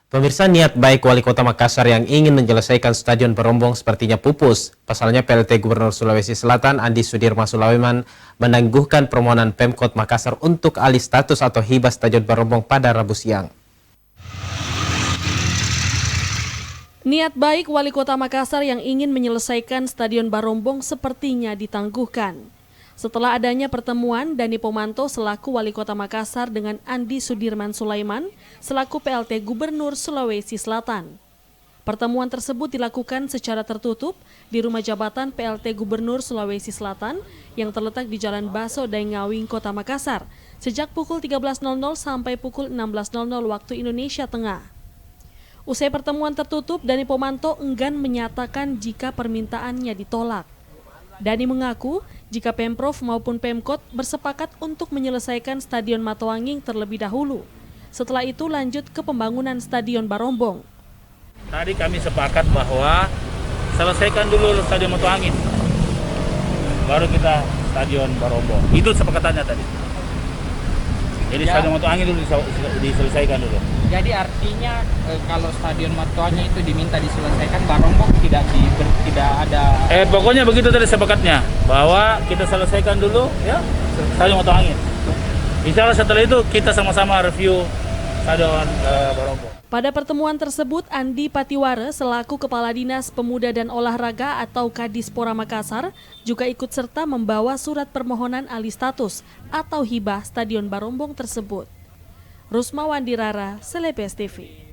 Pemirsa, niat baik Wali Kota Makassar yang ingin menyelesaikan Stadion Barombong sepertinya pupus. Pasalnya PLT Gubernur Sulawesi Selatan Andi Sudirman Sulaiman menangguhkan permohonan Pemkot Makassar untuk alih status atau hibah Stadion Barombong pada Rabu siang. Niat baik Wali Kota Makassar yang ingin menyelesaikan Stadion Barombong sepertinya ditangguhkan. Setelah adanya pertemuan Dani Pomanto selaku Wali Kota Makassar dengan Andi Sudirman Sulaiman selaku PLT Gubernur Sulawesi Selatan. Pertemuan tersebut dilakukan secara tertutup di rumah jabatan PLT Gubernur Sulawesi Selatan yang terletak di Jalan Baso Daengawing, Kota Makassar sejak pukul 13.00 sampai pukul 16.00 waktu Indonesia Tengah. Usai pertemuan tertutup, Dani Pomanto enggan menyatakan jika permintaannya ditolak. Dani mengaku jika Pemprov maupun Pemkot bersepakat untuk menyelesaikan Stadion Matoanging terlebih dahulu. Setelah itu lanjut ke pembangunan Stadion Barombong. Tadi kami sepakat bahwa selesaikan dulu Stadion Matoanging, baru kita Stadion Barombong. Itu sepakatannya tadi. Jadi ya. Stadion Matoanging dulu diselesaikan dulu. Jadi artinya kalau Stadion Matoanging itu diminta diselesaikan, Barombong tidak ada. Pokoknya begitu tadi sepakatnya bahwa kita selesaikan dulu ya Stadion Matoanging. Insya Allah setelah itu kita sama-sama review Stadion Barombong. Pada pertemuan tersebut, Andi Patiwara selaku Kepala Dinas Pemuda dan Olahraga atau Kadispora Makassar juga ikut serta membawa surat permohonan alih status atau hibah Stadion Barombong tersebut. Rusma Wandirara, Selepes TV.